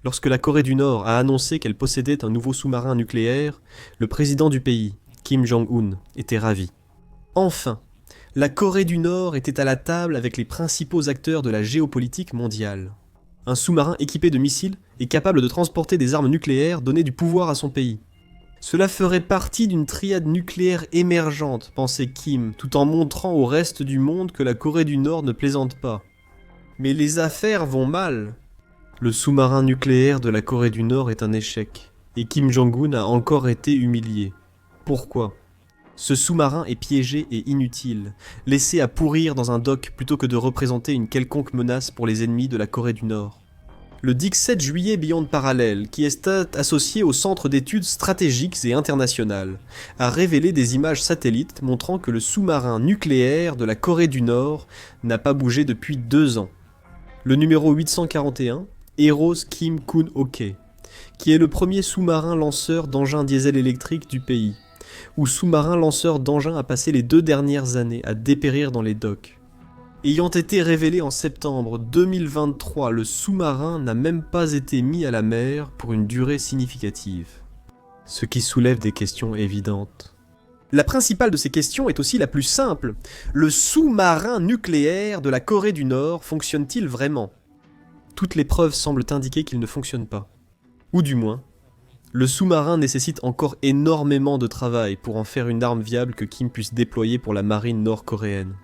Lorsque la Corée du Nord a annoncé qu'elle possédait un nouveau sous-marin nucléaire, le président du pays, Kim Jong-un, était ravi. Enfin, la Corée du Nord était à la table avec les principaux acteurs de la géopolitique mondiale. Un sous-marin équipé de missiles et capable de transporter des armes nucléaires donnait du pouvoir à son pays. Cela ferait partie d'une triade nucléaire émergente, pensait Kim, tout en montrant au reste du monde que la Corée du Nord ne plaisante pas. Mais les affaires vont mal. Le sous-marin nucléaire de la Corée du Nord est un échec, et Kim Jong-un a encore été humilié. Pourquoi ? Ce sous-marin est piégé et inutile, laissé à pourrir dans un dock plutôt que de représenter une quelconque menace pour les ennemis de la Corée du Nord. Le 17 juillet Beyond Parallel, qui est associé au Centre d'études stratégiques et internationales, a révélé des images satellites montrant que le sous-marin nucléaire de la Corée du Nord n'a pas bougé depuis 2 ans. Le numéro 841, Eros Kim Kun-ok, qui est le premier sous-marin lanceur d'engins diesel électriques du pays, ou sous-marin lanceur d'engins a passé les 2 dernières années à dépérir dans les docks. Ayant été révélé en septembre 2023, le sous-marin n'a même pas été mis à la mer pour une durée significative. Ce qui soulève des questions évidentes. La principale de ces questions est aussi la plus simple. Le sous-marin nucléaire de la Corée du Nord fonctionne-t-il vraiment ? Toutes les preuves semblent indiquer qu'il ne fonctionne pas. Ou du moins, le sous-marin nécessite encore énormément de travail pour en faire une arme viable que Kim puisse déployer pour la marine nord-coréenne.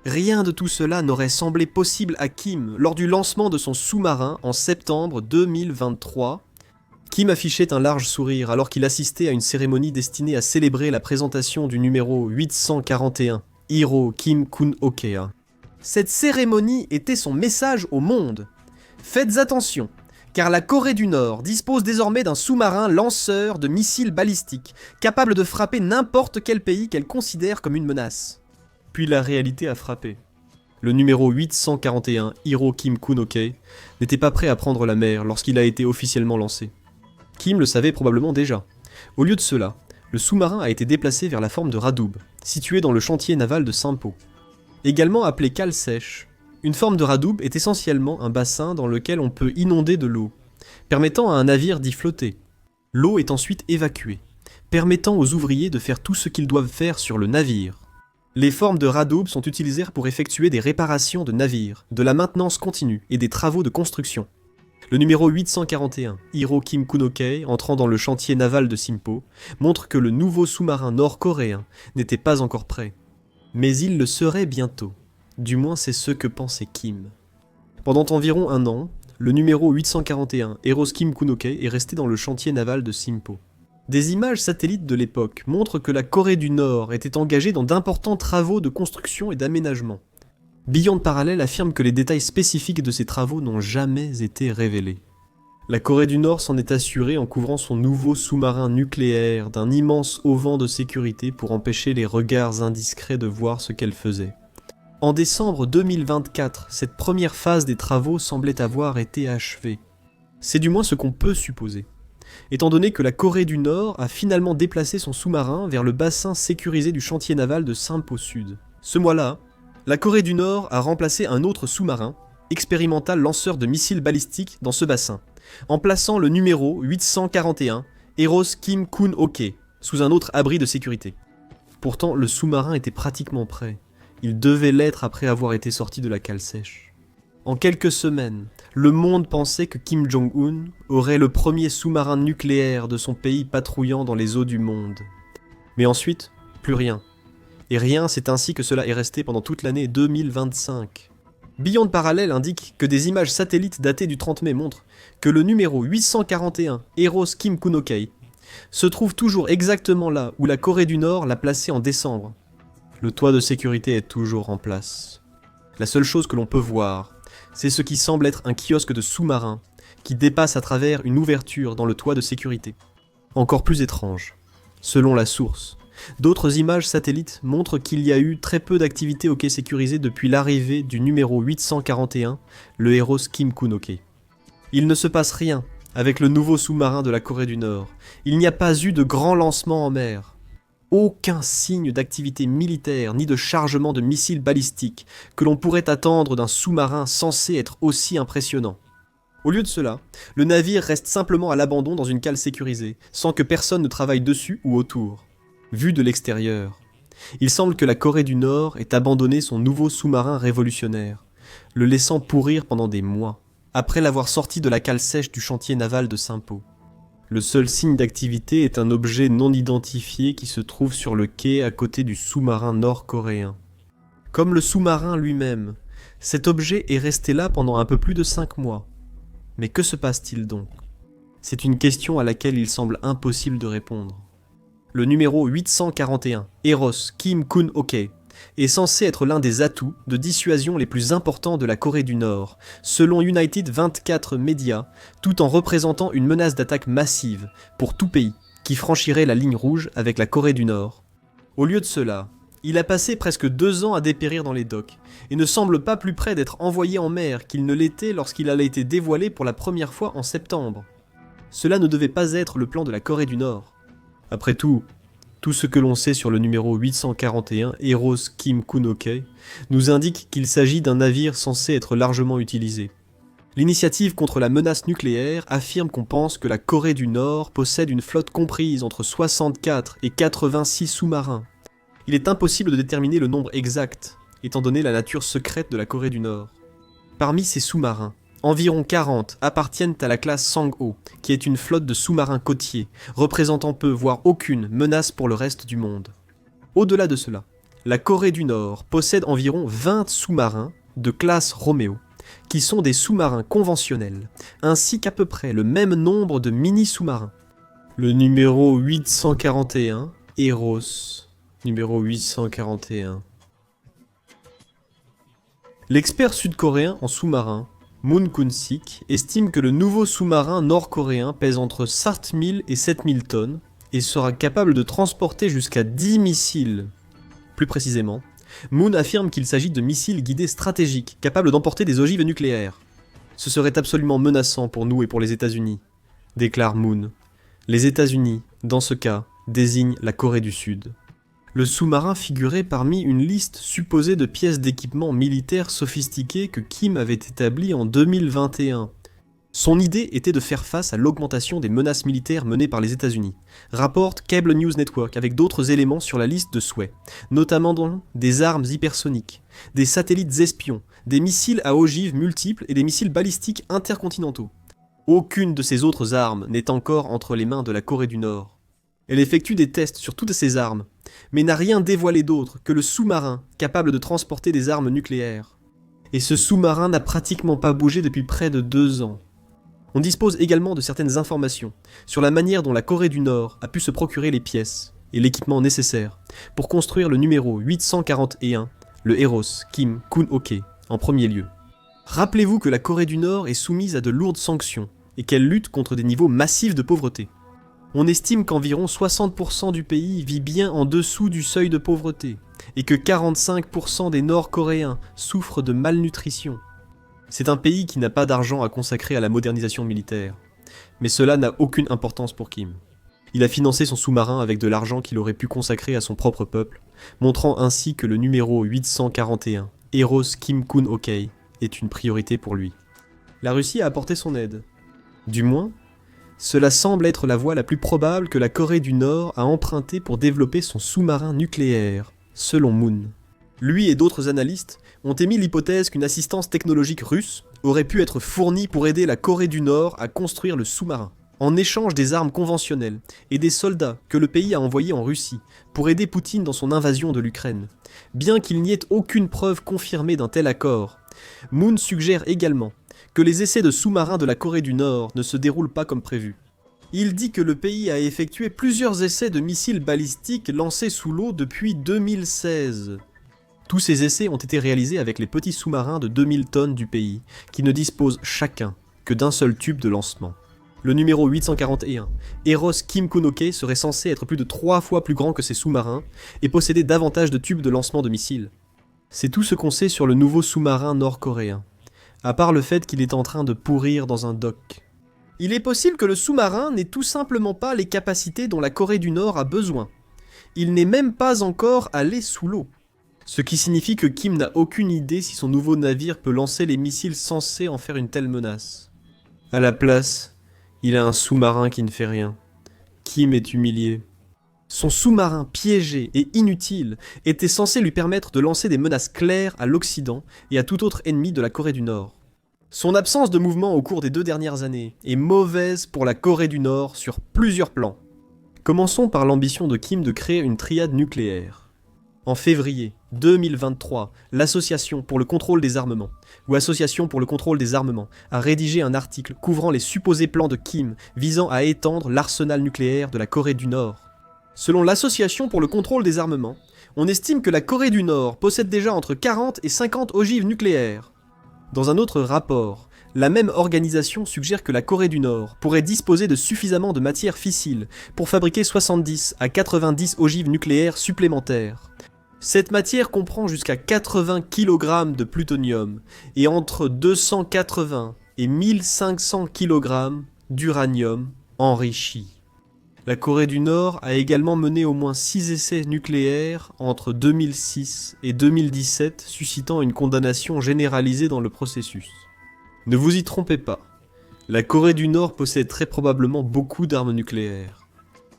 Rien de tout cela n'aurait semblé possible à Kim lors du lancement de son sous-marin en septembre 2023. Kim affichait un large sourire alors qu'il assistait à une cérémonie destinée à célébrer la présentation du numéro 841, Hiro Kim Kun-ok. Cette cérémonie était son message au monde. Faites attention, car la Corée du Nord dispose désormais d'un sous-marin lanceur de missiles balistiques, capable de frapper n'importe quel pays qu'elle considère comme une menace. Puis la réalité a frappé. Le numéro 841, Hiro Kim Kun-ok, n'était pas prêt à prendre la mer lorsqu'il a été officiellement lancé. Kim le savait probablement déjà. Au lieu de cela, le sous-marin a été déplacé vers la forme de Radoub, situé dans le chantier naval de Simpo. Également appelé cale sèche, une forme de Radoub est essentiellement un bassin dans lequel on peut inonder de l'eau, permettant à un navire d'y flotter. L'eau est ensuite évacuée, permettant aux ouvriers de faire tout ce qu'ils doivent faire sur le navire. Les formes de Radoub sont utilisées pour effectuer des réparations de navires, de la maintenance continue et des travaux de construction. Le numéro 841, Hiro Kim Kun-ok, entrant dans le chantier naval de Simpo, montre que le nouveau sous-marin nord-coréen n'était pas encore prêt. Mais il le serait bientôt. Du moins c'est ce que pensait Kim. Pendant environ 1 an, le numéro 841, Eros Kim Kun-ok, est resté dans le chantier naval de Simpo. Des images satellites de l'époque montrent que la Corée du Nord était engagée dans d'importants travaux de construction et d'aménagement. Beyond Parallel affirme que les détails spécifiques de ces travaux n'ont jamais été révélés. La Corée du Nord s'en est assurée en couvrant son nouveau sous-marin nucléaire d'un immense auvent de sécurité pour empêcher les regards indiscrets de voir ce qu'elle faisait. En décembre 2024, cette première phase des travaux semblait avoir été achevée. C'est du moins ce qu'on peut supposer, étant donné que la Corée du Nord a finalement déplacé son sous-marin vers le bassin sécurisé du chantier naval de Simpo Sud. Ce mois-là, la Corée du Nord a remplacé un autre sous-marin, expérimental lanceur de missiles balistiques, dans ce bassin, en plaçant le numéro 841, Eros Kim Kun-ok, sous un autre abri de sécurité. Pourtant, le sous-marin était pratiquement prêt. Il devait l'être après avoir été sorti de la cale sèche. En quelques semaines, le monde pensait que Kim Jong-un aurait le premier sous-marin nucléaire de son pays patrouillant dans les eaux du monde. Mais ensuite, plus rien. Et rien, c'est ainsi que cela est resté pendant toute l'année 2025. Beyond Parallel indique que des images satellites datées du 30 mai montrent que le numéro 841, Eros Kim Kun-ok, se trouve toujours exactement là où la Corée du Nord l'a placé en décembre. Le toit de sécurité est toujours en place. La seule chose que l'on peut voir, c'est ce qui semble être un kiosque de sous-marin qui dépasse à travers une ouverture dans le toit de sécurité. Encore plus étrange, selon la source, d'autres images satellites montrent qu'il y a eu très peu d'activité au quai sécurisé depuis l'arrivée du numéro 841, le Eros Kim Kun-ok. Il ne se passe rien avec le nouveau sous-marin de la Corée du Nord. Il n'y a pas eu de grand lancement en mer. Aucun signe d'activité militaire ni de chargement de missiles balistiques que l'on pourrait attendre d'un sous-marin censé être aussi impressionnant. Au lieu de cela, le navire reste simplement à l'abandon dans une cale sécurisée, sans que personne ne travaille dessus ou autour. Vu de l'extérieur, il semble que la Corée du Nord ait abandonné son nouveau sous-marin révolutionnaire, le laissant pourrir pendant des mois, après l'avoir sorti de la cale sèche du chantier naval de Sinpo. Le seul signe d'activité est un objet non identifié qui se trouve sur le quai à côté du sous-marin nord-coréen. Comme le sous-marin lui-même, cet objet est resté là pendant un peu plus de 5 mois. Mais que se passe-t-il donc? C'est une question à laquelle il semble impossible de répondre. Le numéro 841, Eros Kim Kun-ok, est censé être l'un des atouts de dissuasion les plus importants de la Corée du Nord, selon United 24 Media, tout en représentant une menace d'attaque massive pour tout pays qui franchirait la ligne rouge avec la Corée du Nord. Au lieu de cela, il a passé presque 2 ans à dépérir dans les docks, et ne semble pas plus près d'être envoyé en mer qu'il ne l'était lorsqu'il a été dévoilé pour la première fois en septembre. Cela ne devait pas être le plan de la Corée du Nord. Après tout ce que l'on sait sur le numéro 841, Eros Kim Kun-ok, nous indique qu'il s'agit d'un navire censé être largement utilisé. L'initiative contre la menace nucléaire affirme qu'on pense que la Corée du Nord possède une flotte comprise entre 64 et 86 sous-marins. Il est impossible de déterminer le nombre exact, étant donné la nature secrète de la Corée du Nord. Parmi ces sous-marins, environ 40 appartiennent à la classe Sang-ho, qui est une flotte de sous-marins côtiers, représentant peu, voire aucune, menace pour le reste du monde. Au-delà de cela, la Corée du Nord possède environ 20 sous-marins de classe Roméo, qui sont des sous-marins conventionnels, ainsi qu'à peu près le même nombre de mini-sous-marins. Le numéro 841, Eros. Numéro 841. L'expert sud-coréen en sous-marin, Moon Kun-sik, estime que le nouveau sous-marin nord-coréen pèse entre 7000 et 7000 tonnes et sera capable de transporter jusqu'à 10 missiles. Plus précisément, Moon affirme qu'il s'agit de missiles guidés stratégiques capables d'emporter des ogives nucléaires. Ce serait absolument menaçant pour nous et pour les États-Unis, déclare Moon. Les États-Unis, dans ce cas, désignent la Corée du Sud. Le sous-marin figurait parmi une liste supposée de pièces d'équipement militaire sophistiquées que Kim avait établie en 2021. Son idée était de faire face à l'augmentation des menaces militaires menées par les États-Unis, rapporte Cable News Network avec d'autres éléments sur la liste de souhaits, notamment des armes hypersoniques, des satellites espions, des missiles à ogives multiples et des missiles balistiques intercontinentaux. Aucune de ces autres armes n'est encore entre les mains de la Corée du Nord. Elle effectue des tests sur toutes ces armes, mais n'a rien dévoilé d'autre que le sous-marin capable de transporter des armes nucléaires. Et ce sous-marin n'a pratiquement pas bougé depuis près de 2 ans. On dispose également de certaines informations sur la manière dont la Corée du Nord a pu se procurer les pièces et l'équipement nécessaires pour construire le numéro 841, le Eros Kim Kun-ok, en premier lieu. Rappelez-vous que la Corée du Nord est soumise à de lourdes sanctions et qu'elle lutte contre des niveaux massifs de pauvreté. On estime qu'environ 60% du pays vit bien en dessous du seuil de pauvreté, et que 45% des Nord-Coréens souffrent de malnutrition. C'est un pays qui n'a pas d'argent à consacrer à la modernisation militaire. Mais cela n'a aucune importance pour Kim. Il a financé son sous-marin avec de l'argent qu'il aurait pu consacrer à son propre peuple, montrant ainsi que le numéro 841, Eros Kim Kun-ok, est une priorité pour lui. La Russie a apporté son aide. Du moins, cela semble être la voie la plus probable que la Corée du Nord a empruntée pour développer son sous-marin nucléaire, selon Moon. Lui et d'autres analystes ont émis l'hypothèse qu'une assistance technologique russe aurait pu être fournie pour aider la Corée du Nord à construire le sous-marin, en échange des armes conventionnelles et des soldats que le pays a envoyés en Russie pour aider Poutine dans son invasion de l'Ukraine. Bien qu'il n'y ait aucune preuve confirmée d'un tel accord, Moon suggère également que les essais de sous-marins de la Corée du Nord ne se déroulent pas comme prévu. Il dit que le pays a effectué plusieurs essais de missiles balistiques lancés sous l'eau depuis 2016. Tous ces essais ont été réalisés avec les petits sous-marins de 2000 tonnes du pays, qui ne disposent chacun que d'un seul tube de lancement. Le numéro 841, Eros Kim Kun-ok, serait censé être plus de 3 fois plus grand que ces sous-marins et posséder davantage de tubes de lancement de missiles. C'est tout ce qu'on sait sur le nouveau sous-marin nord-coréen, à part le fait qu'il est en train de pourrir dans un dock. Il est possible que le sous-marin n'ait tout simplement pas les capacités dont la Corée du Nord a besoin. Il n'est même pas encore allé sous l'eau. Ce qui signifie que Kim n'a aucune idée si son nouveau navire peut lancer les missiles censés en faire une telle menace. À la place, il a un sous-marin qui ne fait rien. Kim est humilié. Son sous-marin piégé et inutile était censé lui permettre de lancer des menaces claires à l'Occident et à tout autre ennemi de la Corée du Nord. Son absence de mouvement au cours des 2 dernières années est mauvaise pour la Corée du Nord sur plusieurs plans. Commençons par l'ambition de Kim de créer une triade nucléaire. En février 2023, l'Association pour le contrôle des armements, ou Association pour le contrôle des armements, a rédigé un article couvrant les supposés plans de Kim visant à étendre l'arsenal nucléaire de la Corée du Nord. Selon l'Association pour le contrôle des armements, on estime que la Corée du Nord possède déjà entre 40 et 50 ogives nucléaires. Dans un autre rapport, la même organisation suggère que la Corée du Nord pourrait disposer de suffisamment de matière fissile pour fabriquer 70 à 90 ogives nucléaires supplémentaires. Cette matière comprend jusqu'à 80 kg de plutonium et entre 280 et 1500 kg d'uranium enrichi. La Corée du Nord a également mené au moins 6 essais nucléaires entre 2006 et 2017, suscitant une condamnation généralisée dans le processus. Ne vous y trompez pas, la Corée du Nord possède très probablement beaucoup d'armes nucléaires.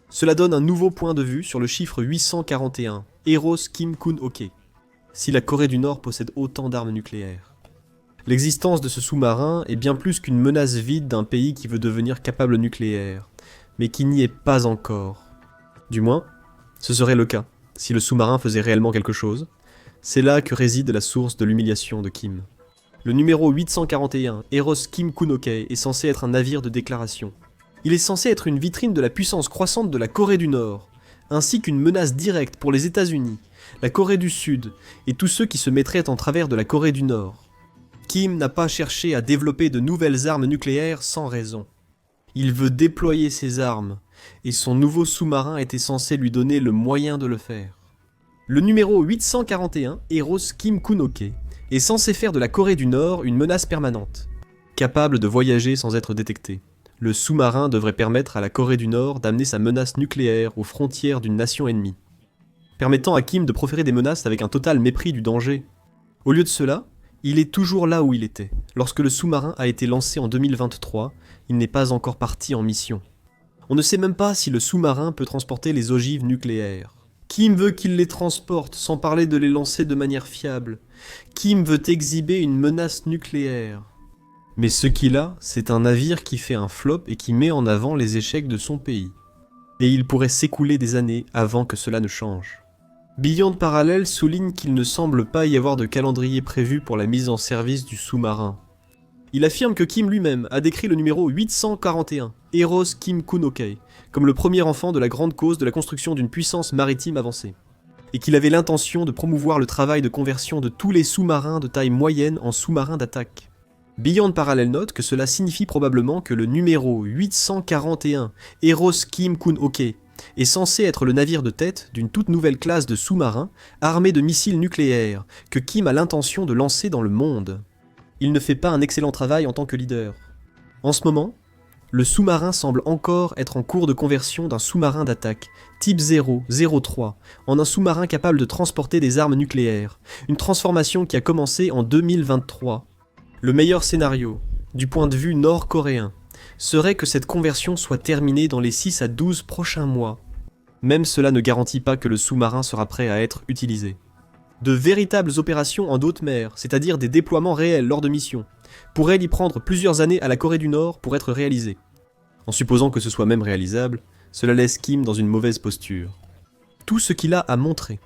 Cela donne un nouveau point de vue sur le chiffre 841, Eros Kim Kun-ok, si la Corée du Nord possède autant d'armes nucléaires. L'existence de ce sous-marin est bien plus qu'une menace vide d'un pays qui veut devenir capable nucléaire, mais qui n'y est pas encore. Du moins, ce serait le cas, si le sous-marin faisait réellement quelque chose. C'est là que réside la source de l'humiliation de Kim. Le numéro 841, Eros Kim Kun-ok, est censé être un navire de déclaration. Il est censé être une vitrine de la puissance croissante de la Corée du Nord, ainsi qu'une menace directe pour les États-Unis, la Corée du Sud et tous ceux qui se mettraient en travers de la Corée du Nord. Kim n'a pas cherché à développer de nouvelles armes nucléaires sans raison. Il veut déployer ses armes, et son nouveau sous-marin était censé lui donner le moyen de le faire. Le numéro 841, Eros Kim Kun-ok, est censé faire de la Corée du Nord une menace permanente. Capable de voyager sans être détecté, le sous-marin devrait permettre à la Corée du Nord d'amener sa menace nucléaire aux frontières d'une nation ennemie, permettant à Kim de proférer des menaces avec un total mépris du danger. Au lieu de cela, il est toujours là où il était. Lorsque le sous-marin a été lancé en 2023, il n'est pas encore parti en mission. On ne sait même pas si le sous-marin peut transporter les ogives nucléaires. Kim veut qu'il les transporte, sans parler de les lancer de manière fiable. Kim veut exhiber une menace nucléaire. Mais ce qu'il a, c'est un navire qui fait un flop et qui met en avant les échecs de son pays. Et il pourrait s'écouler des années avant que cela ne change. Beyond Parallel souligne qu'il ne semble pas y avoir de calendrier prévu pour la mise en service du sous-marin. Il affirme que Kim lui-même a décrit le numéro 841, Eros Kim Kun-ok, comme le premier enfant de la grande cause de la construction d'une puissance maritime avancée, et qu'il avait l'intention de promouvoir le travail de conversion de tous les sous-marins de taille moyenne en sous-marins d'attaque. Beyond Parallel note que cela signifie probablement que le numéro 841, Eros Kim Kun-ok, est censé être le navire de tête d'une toute nouvelle classe de sous-marins armés de missiles nucléaires que Kim a l'intention de lancer dans le monde. Il ne fait pas un excellent travail en tant que leader. En ce moment, le sous-marin semble encore être en cours de conversion d'un sous-marin d'attaque, type 003, en un sous-marin capable de transporter des armes nucléaires, une transformation qui a commencé en 2023. Le meilleur scénario, du point de vue nord-coréen, serait que cette conversion soit terminée dans les 6 à 12 prochains mois. Même cela ne garantit pas que le sous-marin sera prêt à être utilisé. De véritables opérations en haute mer, c'est-à-dire des déploiements réels lors de missions, pourraient y prendre plusieurs années à la Corée du Nord pour être réalisées. En supposant que ce soit même réalisable, cela laisse Kim dans une mauvaise posture. Tout ce qu'il a à montrer,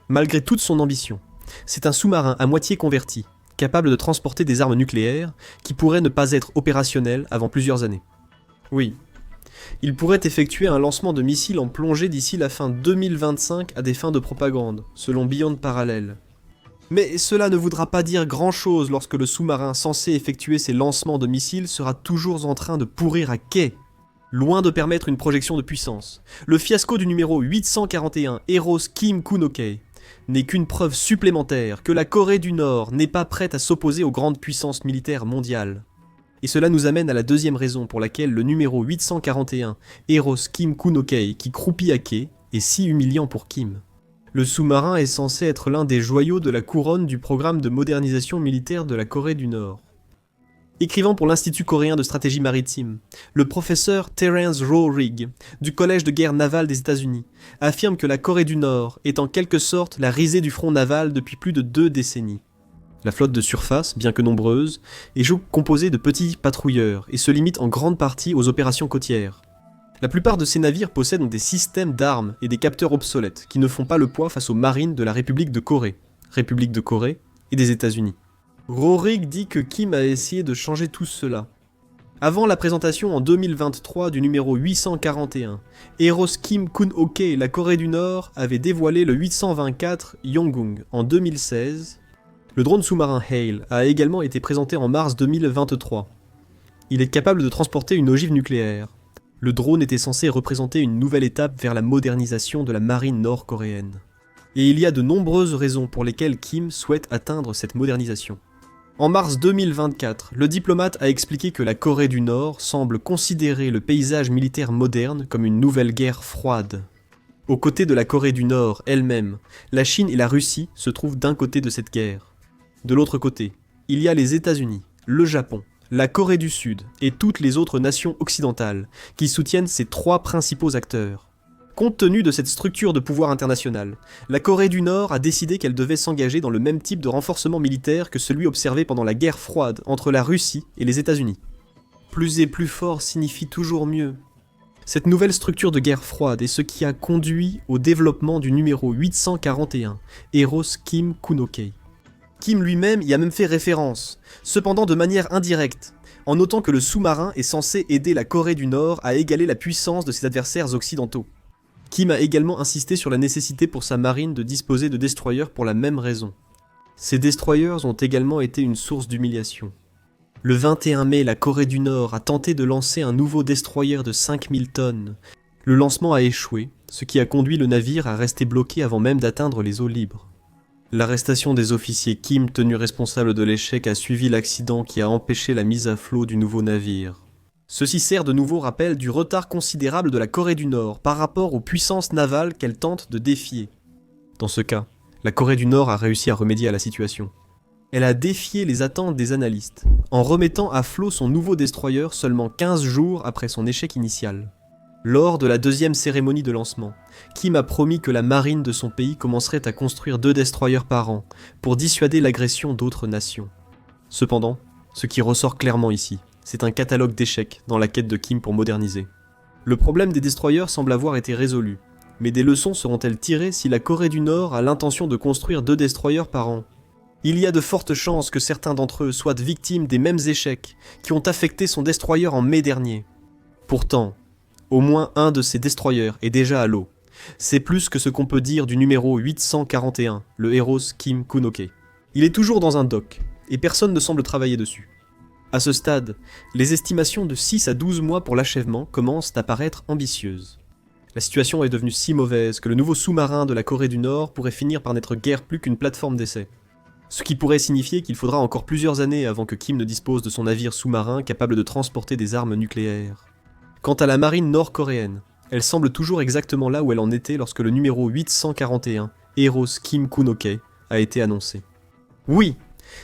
malgré toute son ambition, c'est un sous-marin à moitié converti, capable de transporter des armes nucléaires qui pourraient ne pas être opérationnelles avant plusieurs années. Oui, il pourrait effectuer un lancement de missiles en plongée d'ici la fin 2025 à des fins de propagande, selon Beyond Parallel. Mais cela ne voudra pas dire grand-chose lorsque le sous-marin censé effectuer ces lancements de missiles sera toujours en train de pourrir à quai. Loin de permettre une projection de puissance, le fiasco du numéro 841, Eros Kim Kun-ok, n'est qu'une preuve supplémentaire que la Corée du Nord n'est pas prête à s'opposer aux grandes puissances militaires mondiales. Et cela nous amène à la deuxième raison pour laquelle le numéro 841, Eros Kim Kun-ok, qui croupit à quai, est si humiliant pour Kim. Le sous-marin est censé être l'un des joyaux de la couronne du programme de modernisation militaire de la Corée du Nord. Écrivant pour l'Institut coréen de stratégie maritime, le professeur Terence Rowe-Rigg, du Collège de guerre navale des États-Unis, affirme que la Corée du Nord est en quelque sorte la risée du front naval depuis plus de 2 décennies. La flotte de surface, bien que nombreuse, est composée de petits patrouilleurs et se limite en grande partie aux opérations côtières. La plupart de ces navires possèdent des systèmes d'armes et des capteurs obsolètes qui ne font pas le poids face aux marines de la République de Corée et des États-Unis. Rowe-Rigg dit que Kim a essayé de changer tout cela. Avant la présentation en 2023 du numéro 841, Eros Kim Kun-ok, la Corée du Nord, avait dévoilé le 824 Yongung en 2016. Le drone sous-marin Hale a également été présenté en mars 2023. Il est capable de transporter une ogive nucléaire. Le drone était censé représenter une nouvelle étape vers la modernisation de la marine nord-coréenne. Et il y a de nombreuses raisons pour lesquelles Kim souhaite atteindre cette modernisation. En mars 2024, le diplomate a expliqué que la Corée du Nord semble considérer le paysage militaire moderne comme une nouvelle guerre froide. Aux côtés de la Corée du Nord elle-même, la Chine et la Russie se trouvent d'un côté de cette guerre. De l'autre côté, il y a les États-Unis, le Japon, la Corée du Sud et toutes les autres nations occidentales qui soutiennent ces 3 principaux acteurs. Compte tenu de cette structure de pouvoir international, la Corée du Nord a décidé qu'elle devait s'engager dans le même type de renforcement militaire que celui observé pendant la guerre froide entre la Russie et les États-Unis. Plus et plus fort signifie toujours mieux. Cette nouvelle structure de guerre froide est ce qui a conduit au développement du numéro 841, Eros Kim Kun-ok. Kim lui-même y a même fait référence, cependant de manière indirecte, en notant que le sous-marin est censé aider la Corée du Nord à égaler la puissance de ses adversaires occidentaux. Kim a également insisté sur la nécessité pour sa marine de disposer de destroyers pour la même raison. Ces destroyers ont également été une source d'humiliation. Le 21 mai, la Corée du Nord a tenté de lancer un nouveau destroyer de 5000 tonnes. Le lancement a échoué, ce qui a conduit le navire à rester bloqué avant même d'atteindre les eaux libres. L'arrestation des officiers Kim tenus responsables de l'échec a suivi l'accident qui a empêché la mise à flot du nouveau navire. Ceci sert de nouveau rappel du retard considérable de la Corée du Nord par rapport aux puissances navales qu'elle tente de défier. Dans ce cas, la Corée du Nord a réussi à remédier à la situation. Elle a défié les attentes des analystes, en remettant à flot son nouveau destroyer seulement 15 jours après son échec initial. Lors de la 2e cérémonie de lancement, Kim a promis que la marine de son pays commencerait à construire 2 destroyers par an pour dissuader l'agression d'autres nations. Cependant, ce qui ressort clairement ici, c'est un catalogue d'échecs dans la quête de Kim pour moderniser. Le problème des destroyers semble avoir été résolu, mais des leçons seront-elles tirées si la Corée du Nord a l'intention de construire 2 destroyers par an ? Il y a de fortes chances que certains d'entre eux soient victimes des mêmes échecs qui ont affecté son destroyer en mai dernier. Pourtant, au moins un de ces destroyers est déjà à l'eau. C'est plus que ce qu'on peut dire du numéro 841, le Eros Kim Kun-ok. Il est toujours dans un dock, et personne ne semble travailler dessus. À ce stade, les estimations de 6 à 12 mois pour l'achèvement commencent à paraître ambitieuses. La situation est devenue si mauvaise que le nouveau sous-marin de la Corée du Nord pourrait finir par n'être guère plus qu'une plateforme d'essai. Ce qui pourrait signifier qu'il faudra encore plusieurs années avant que Kim ne dispose de son navire sous-marin capable de transporter des armes nucléaires. Quant à la marine nord-coréenne, elle semble toujours exactement là où elle en était lorsque le numéro 841, Eros Kim Kun-ok, a été annoncé. Oui,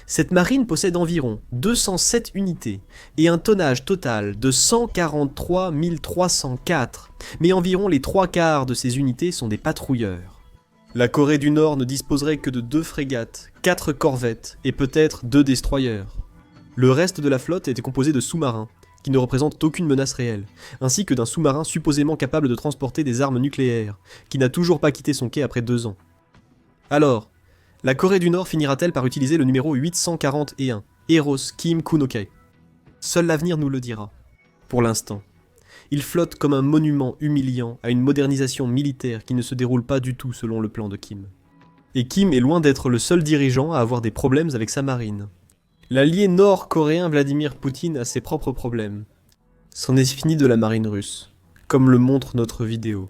cette marine possède environ 207 unités et un tonnage total de 143 304, mais environ les 3/4 de ces unités sont des patrouilleurs. La Corée du Nord ne disposerait que de 2 frégates, 4 corvettes et peut-être 2 destroyers. Le reste de la flotte était composé de sous-marins, qui ne représentent aucune menace réelle, ainsi que d'un sous-marin supposément capable de transporter des armes nucléaires, qui n'a toujours pas quitté son quai après 2 ans. Alors, la Corée du Nord finira-t-elle par utiliser le numéro 841, Eros Kim Kun-ok ? Seul l'avenir nous le dira. Pour l'instant, il flotte comme un monument humiliant à une modernisation militaire qui ne se déroule pas du tout selon le plan de Kim. Et Kim est loin d'être le seul dirigeant à avoir des problèmes avec sa marine. L'allié nord-coréen Vladimir Poutine a ses propres problèmes. C'en est fini de la marine russe, comme le montre notre vidéo.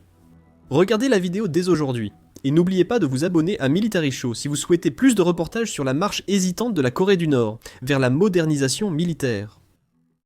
Regardez la vidéo dès aujourd'hui, et n'oubliez pas de vous abonner à Military Show si vous souhaitez plus de reportages sur la marche hésitante de la Corée du Nord vers la modernisation militaire.